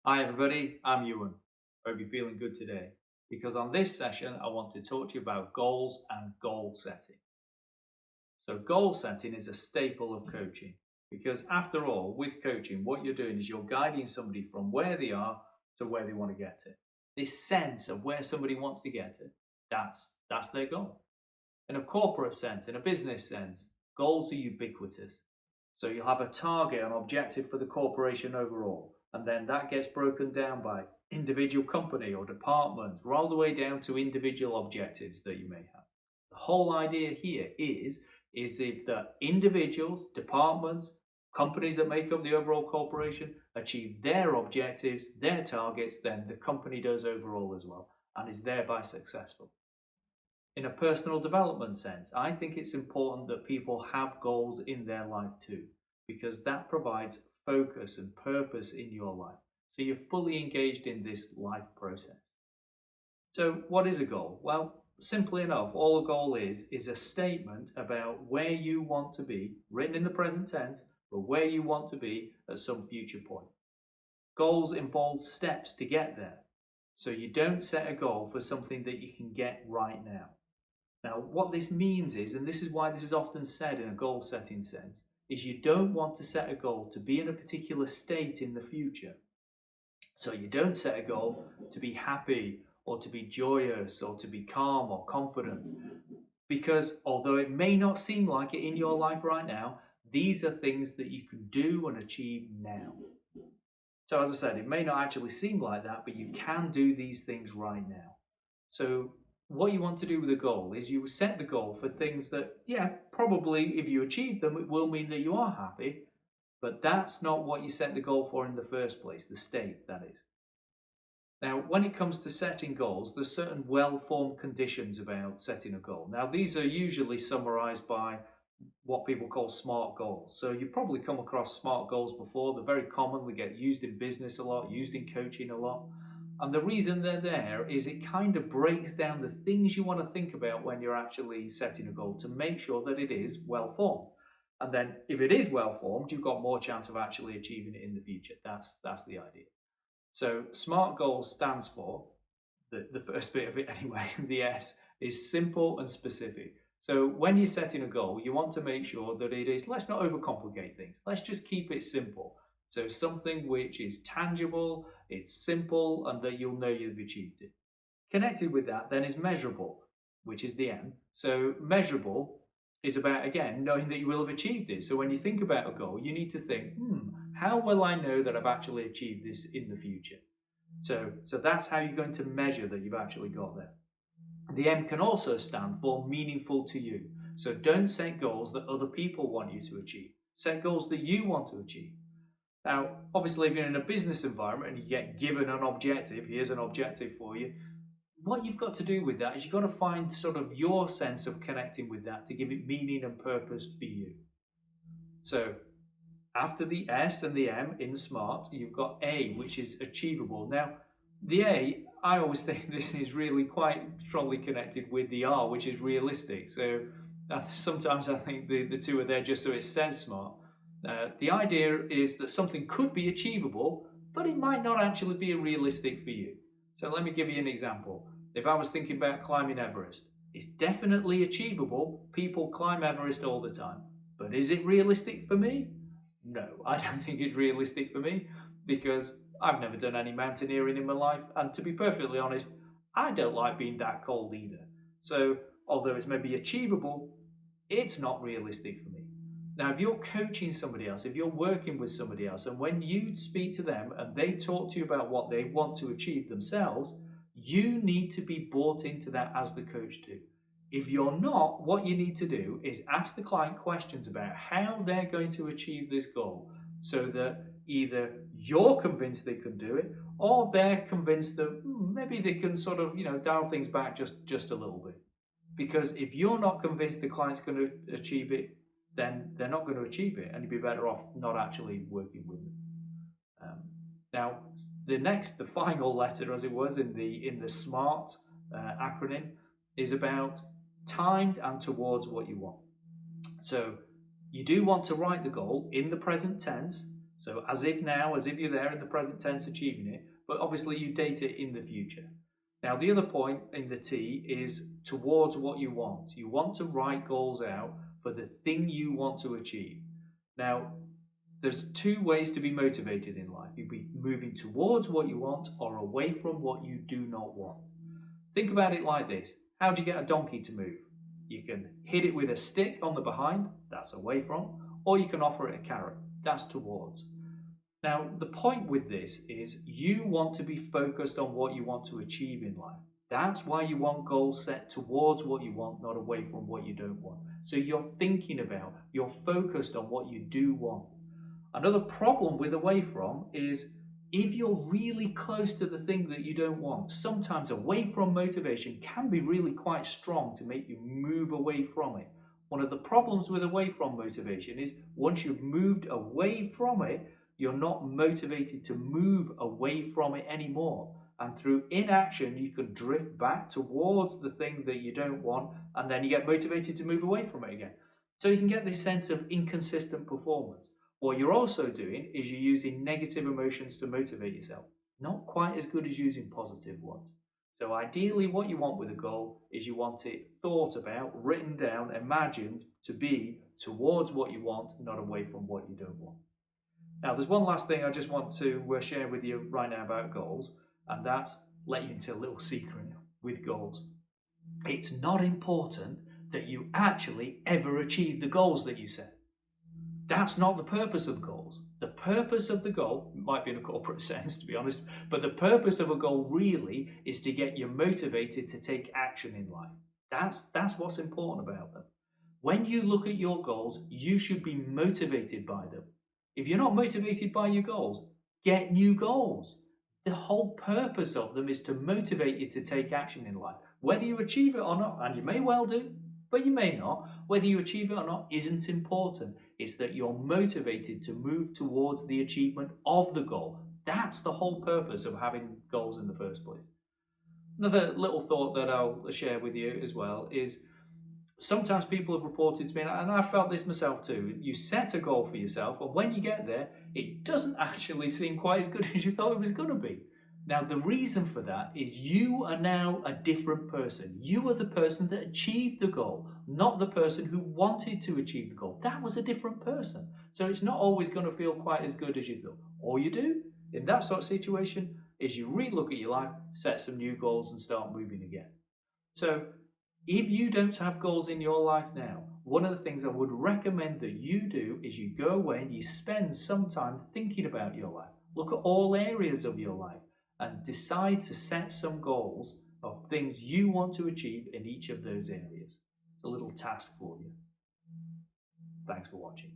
Hi everybody, I'm Ewan. Hope you're feeling good today because on this session I want to talk to you about goals and goal setting. So goal setting is a staple of coaching because after all, with coaching, what you're doing is you're guiding somebody from where they are to where they want to get to. This sense of where somebody wants to get to, that's their goal. In a corporate sense, in a business sense, goals are ubiquitous. So you'll have a target, an objective for the corporation overall, and then that gets broken down by individual company or departments, right all the way down to individual objectives that you may have. The whole idea here is if the individuals, departments, companies that make up the overall corporation achieve their objectives, their targets, then the company does overall as well and is thereby successful. In a personal development sense, I think it's important that people have goals in their life too, because that provides focus and purpose in your life. So you're fully engaged in this life process. So, what is a goal? Well, simply enough, all a goal is a statement about where you want to be, written in the present tense, but where you want to be at some future point. Goals involve steps to get there. So you don't set a goal for something that you can get right now. Now, what this means is, and this is why this is often said in a goal setting sense, is you don't want to set a goal to be in a particular state in the future. So you don't set a goal to be happy or to be joyous or to be calm or confident. Because although it may not seem like it in your life right now, these are things that you can do and achieve now. So as I said, it may not actually seem like that, but you can do these things right now. So what you want to do with a goal is you set the goal for things that, yeah, probably if you achieve them, it will mean that you are happy, but that's not what you set the goal for in the first place, the state, that is. Now, when it comes to setting goals, there's certain well-formed conditions about setting a goal. Now, these are usually summarized by what people call SMART goals. So you've probably come across SMART goals before. They're very common. They get used in business a lot, used in coaching a lot. And the reason they're there is it kind of breaks down the things you want to think about when you're actually setting a goal to make sure that it is well formed. And then if it is well formed, you've got more chance of actually achieving it in the future. That's the idea. So SMART goals stands for the first bit of it anyway, the S is simple and specific. So when you're setting a goal, you want to make sure that it is, let's not overcomplicate things. Let's just keep it simple. So something which is tangible, it's simple, and that you'll know you've achieved it. Connected with that then is measurable, which is the M. So measurable is about, again, knowing that you will have achieved it. So when you think about a goal, you need to think, how will I know that I've actually achieved this in the future? So that's how you're going to measure that you've actually got there. The M can also stand for meaningful to you. So don't set goals that other people want you to achieve. Set goals that you want to achieve. Now, obviously, if you're in a business environment and you get given an objective, here's an objective for you, what you've got to do with that is you've got to find sort of your sense of connecting with that to give it meaning and purpose for you. So after the S and the M in SMART, you've got A, which is achievable. Now, the A, I always think this is really quite strongly connected with the R, which is realistic. So sometimes I think the two are there just so it says SMART. The idea is that something could be achievable, but it might not actually be realistic for you. So let me give you an example. If I was thinking about climbing Everest, it's definitely achievable. People climb Everest all the time. But is it realistic for me? No, I don't think it's realistic for me because I've never done any mountaineering in my life. And to be perfectly honest, I don't like being that cold either. So, although it's maybe achievable, it's not realistic for me. Now, if you're coaching somebody else, if you're working with somebody else, and when you speak to them and they talk to you about what they want to achieve themselves, you need to be bought into that as the coach too. If you're not, what you need to do is ask the client questions about how they're going to achieve this goal so that either you're convinced they can do it or they're convinced that maybe they can sort of, dial things back just a little bit. Because if you're not convinced the client's going to achieve it, then they're not going to achieve it, and you'd be better off not actually working with them. Now, the final letter, as it was in the SMART acronym, is about timed and towards what you want. So you do want to write the goal in the present tense. So as if now, as if you're there in the present tense achieving it, but obviously you date it in the future. Now, the other point in the T is towards what you want. You want to write goals out for the thing you want to achieve. Now, there's two ways to be motivated in life. You'll be moving towards what you want or away from what you do not want. Think about it like this. How do you get a donkey to move? You can hit it with a stick on the behind, that's away from, or you can offer it a carrot, that's towards. Now, the point with this is you want to be focused on what you want to achieve in life. That's why you want goals set towards what you want, not away from what you don't want. So you're thinking about, you're focused on what you do want. Another problem with away from is if you're really close to the thing that you don't want, sometimes away from motivation can be really quite strong to make you move away from it. One of the problems with away from motivation is once you've moved away from it, you're not motivated to move away from it anymore. And through inaction, you can drift back towards the thing that you don't want, and then you get motivated to move away from it again. So you can get this sense of inconsistent performance. What you're also doing is you're using negative emotions to motivate yourself. Not quite as good as using positive ones. So ideally, what you want with a goal is you want it thought about, written down, imagined to be towards what you want, not away from what you don't want. Now, there's one last thing I just want to share with you right now about goals, and that's let you into a little secret with goals. It's not important that you actually ever achieve the goals that you set. That's not the purpose of goals. The purpose of the goal, might be in a corporate sense to be honest, but the purpose of a goal really is to get you motivated to take action in life. That's what's important about them. When you look at your goals, you should be motivated by them. If you're not motivated by your goals, get new goals. The whole purpose of them is to motivate you to take action in life. Whether you achieve it or not, and you may well do, but you may not, whether you achieve it or not isn't important. It's that you're motivated to move towards the achievement of the goal. That's the whole purpose of having goals in the first place. Another little thought that I'll share with you as well is sometimes people have reported to me, and I felt this myself too, you set a goal for yourself, and when you get there, it doesn't actually seem quite as good as you thought it was going to be. Now, the reason for that is you are now a different person. You are the person that achieved the goal, not the person who wanted to achieve the goal. That was a different person. So it's not always going to feel quite as good as you thought. All you do in that sort of situation is you relook at your life, set some new goals, and start moving again. So if you don't have goals in your life now, one of the things I would recommend that you do is you go away and you spend some time thinking about your life. Look at all areas of your life and decide to set some goals of things you want to achieve in each of those areas. It's a little task for you. Thanks for watching.